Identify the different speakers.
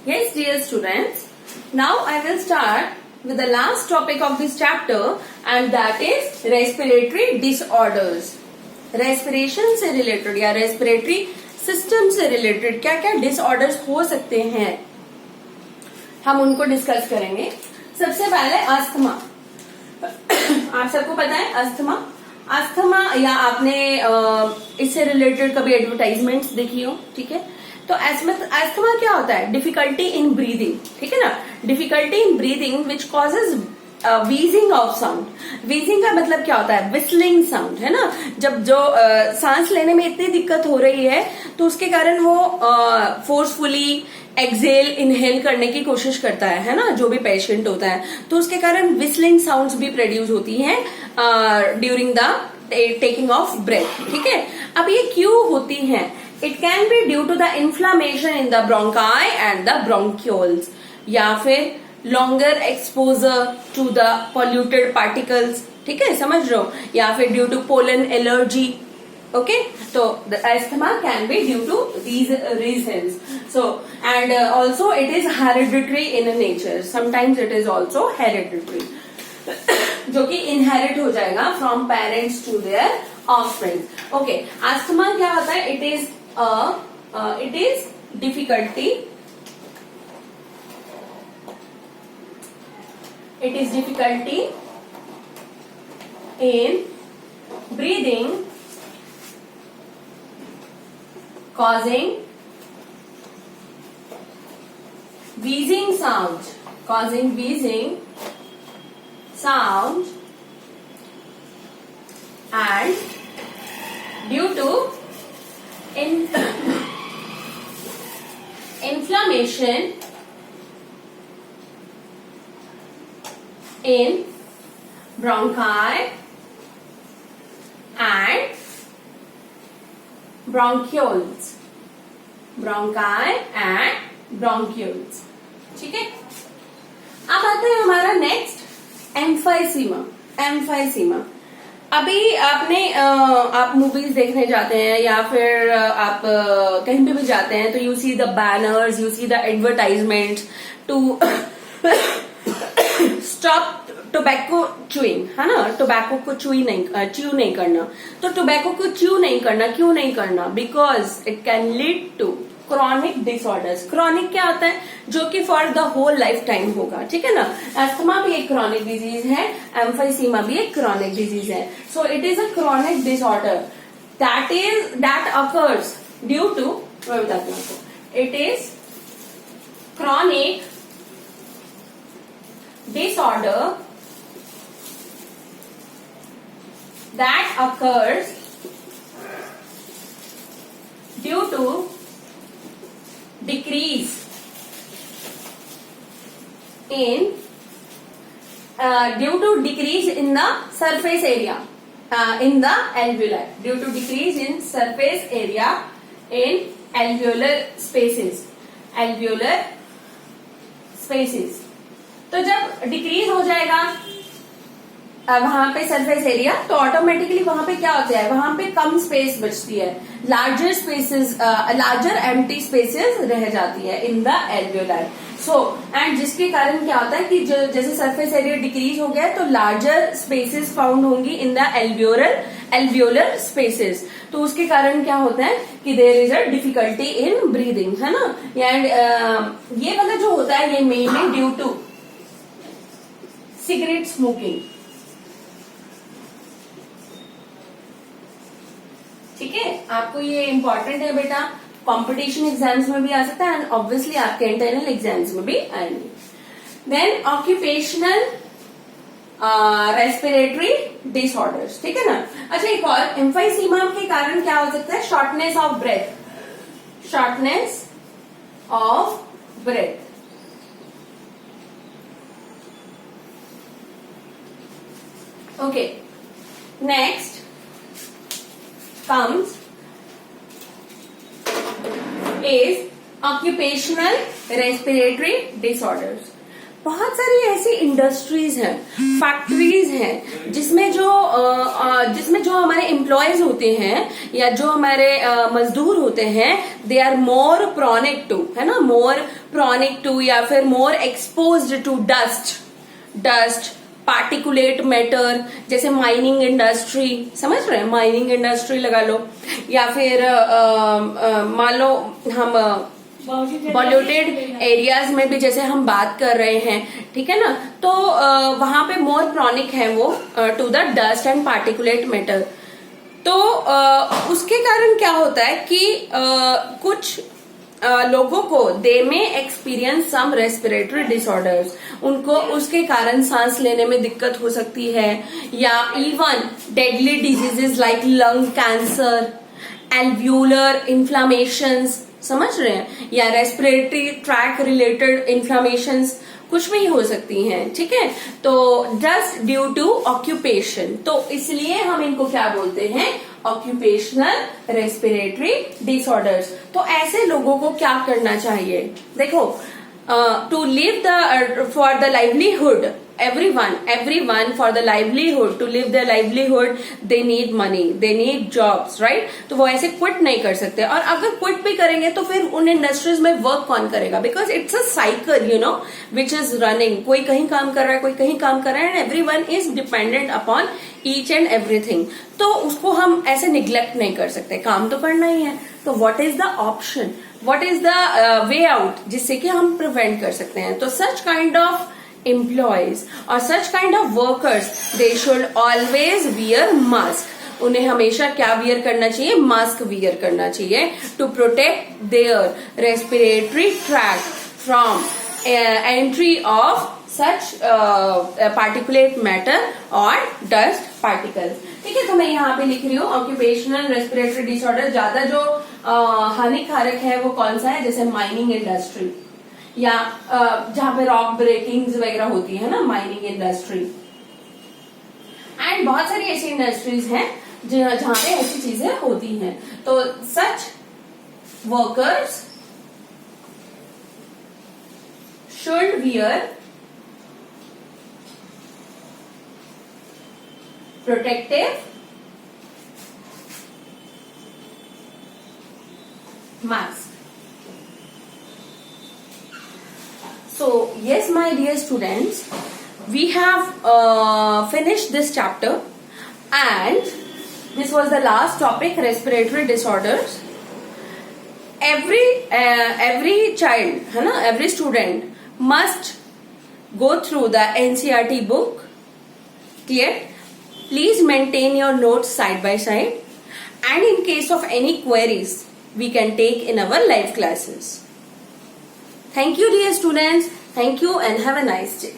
Speaker 1: Yes, dear students. Now I will start with the last topic of this chapter, and that is respiratory disorders. Respiration से related या respiratory system से related क्या क्या disorders हो सकते हैं, हम उनको डिस्कस करेंगे. सबसे पहले अस्थमा. आप सबको पता है अस्थमा या आपने इससे रिलेटेड कभी एडवर्टाइजमेंट्स देखी हो, ठीक है. तो अस्थमा क्या होता है? डिफिकल्टी इन ब्रीदिंग, ठीक है ना. Difficulty in breathing which causes wheezing of sound. Wheezing का मतलब क्या होता है? विस्लिंग साउंड, है ना. जब जो सांस लेने में इतनी दिक्कत हो रही है तो उसके कारण वो फोर्सफुली एक्सेल इनहेल करने की कोशिश करता है ना, जो भी पेशेंट होता है. तो उसके कारण विस्लिंग साउंड्स भी प्रोड्यूस होती हैं during the taking off breath, ठीक है. अब ये क्यों होती हैं? It can be due to the inflammation in the bronchi and the bronchioles, या फिर longer exposure to the polluted particles, ठीक है, समझ रहे हो, या फिर due to pollen allergy. Okay, so the asthma can be due to these reasons. So, and also it is hereditary in nature. Sometimes it is also hereditary, जो कि inherit हो जाएगा from parents to their offspring. Okay, asthma क्या होता है? It is difficulty. It is difficulty in breathing, causing wheezing sound, and due to inflammation in bronchi and bronchioles, bronchi and bronchioles, ठीक है. अब आता है हमारा नेक्स्ट एम्फाइसीमा. अभी आप मूवीज देखने जाते हैं या फिर आप कहीं पे भी जाते हैं तो you see the banners, you see the advertisements to stop tobacco chewing, है ना. टोबैको को च्यू नहीं करना. तो टोबैको को च्यू नहीं करना, क्यों नहीं करना? Because it can lead to chronic disorders. Chronic क्या होता है? जो कि for the whole life time होगा, ठीक है ना. अस्थमा भी एक क्रॉनिक डिजीज है, एम्फाइसीमा भी एक क्रॉनिक डिजीज है. So it is a chronic disorder that occurs due to, मैं बताती हूँ आपको. It is chronic disorder that occurs due to decrease in the surface area in the alveoli, due to decrease in surface area in alveolar spaces. तो जब decrease हो जाएगा वहां पे सरफेस एरिया, तो ऑटोमेटिकली वहां पे क्या होता है? वहां पे कम स्पेस बचती है, लार्जर एम्प्टी स्पेसेस रह जाती है in the alveoli. So and जिसके कारण क्या होता है कि जैसे सरफेस एरिया डिक्रीज हो गया तो लार्जर स्पेसेस फाउंड होंगी इन द एल्वियोलर स्पेसेस. तो उसके कारण क्या होता है कि there is a difficulty in breathing, है ना. एंड ये वाला जो होता है ये mainly due to cigarette smoking, ठीक है. आपको ये इंपॉर्टेंट है बेटा, कंपटीशन एग्जाम्स में भी आ सकता है एंड ऑब्वियसली आपके इंटरनल एग्जाम्स में भी आएंगे. देन ऑक्यूपेशनल रेस्पिरेटरी डिसऑर्डर्स, ठीक है ना. अच्छा, एक और एम्फाइसीमा के कारण क्या हो सकता है? Shortness of breath. Okay, next comes is occupational respiratory disorders. बहुत सारी ऐसी इंडस्ट्रीज हैं, फैक्ट्रीज हैं, जिसमें जो हमारे एम्प्लॉयज होते हैं या जो हमारे मजदूर होते हैं, दे आर मोर प्रोनिक टू, है ना, मोर प्रोनिक टू या फिर more exposed to dust particulate matter, जैसे माइनिंग इंडस्ट्री, समझ रहे हैं, माइनिंग इंडस्ट्री लगा लो, या फिर मान लो हम पॉल्यूटेड एरियाज में भी जैसे हम बात कर रहे हैं, ठीक है ना, तो वहां पे मोर प्रोनिक है वो to the dust and particulate matter. तो उसके कारण क्या होता है कि कुछ लोगों को दे में एक्सपीरियंस सम रेस्पिरेटरी डिसऑर्डर्स, उनको उसके कारण सांस लेने में दिक्कत हो सकती है, या even deadly diseases like lung cancer, alveolar inflammations, समझ रहे हैं, या रेस्पिरेटरी ट्रैक रिलेटेड इन्फ्लामेशंस कुछ भी हो सकती हैं, ठीक है। तो जस्ट ड्यू टू ऑक्यूपेशन, तो इसलिए हम इनको क्या बोलते हैं, ऑक्यूपेशनल रेस्पिरेटरी डिसऑर्डर्स। तो ऐसे लोगों को क्या करना चाहिए, देखो, to live the for the livelihood, everyone for the livelihood, to live their livelihood, they need money, they need jobs, right? तो वो ऐसे क्विट नहीं कर सकते, और अगर क्विट भी करेंगे तो फिर उन इंडस्ट्रीज में वर्क कौन करेगा, because it's a cycle, you know, which is running, कोई कहीं काम कर रहा है, कोई कहीं काम कर रहा है, and everyone is dependent upon each and everything. तो उसको हम ऐसे निग्लेक्ट नहीं कर सकते, काम तो करना ही है। तो what is the option, what is the way out, जिससे कि हम प्रिवेंट कर सकते हैं। तो such kind of employees or such kind of workers, they should always wear mask, उन्हें हमेशा क्या वियर करना चाहिए, मास्क वियर करना चाहिए, to protect their respiratory tract from entry of such particulate matter और डस्ट पार्टिकल्स, ठीक है। तो मैं यहाँ पे लिख रही हूँ ऑक्यूपेशनल रेस्पिरेटरी डिसऑर्डर, ज्यादा जो हानिकारक है वो कौन सा है, जैसे माइनिंग इंडस्ट्री, या जहां पे रॉक ब्रेकिंग्स वगैरह होती है ना, माइनिंग इंडस्ट्री, एंड बहुत सारी ऐसी इंडस्ट्रीज हैं जहां पे ऐसी चीजें होती हैं। तो such workers should wear protective mask. So yes, my dear students, we have finished this chapter, and this was the last topic, respiratory disorders. Every child, है ना, every student must go through the NCERT book. Clear? Please maintain your notes side by side, and in case of any queries, we can take in our live classes. Thank you, dear students. Thank you and have a nice day.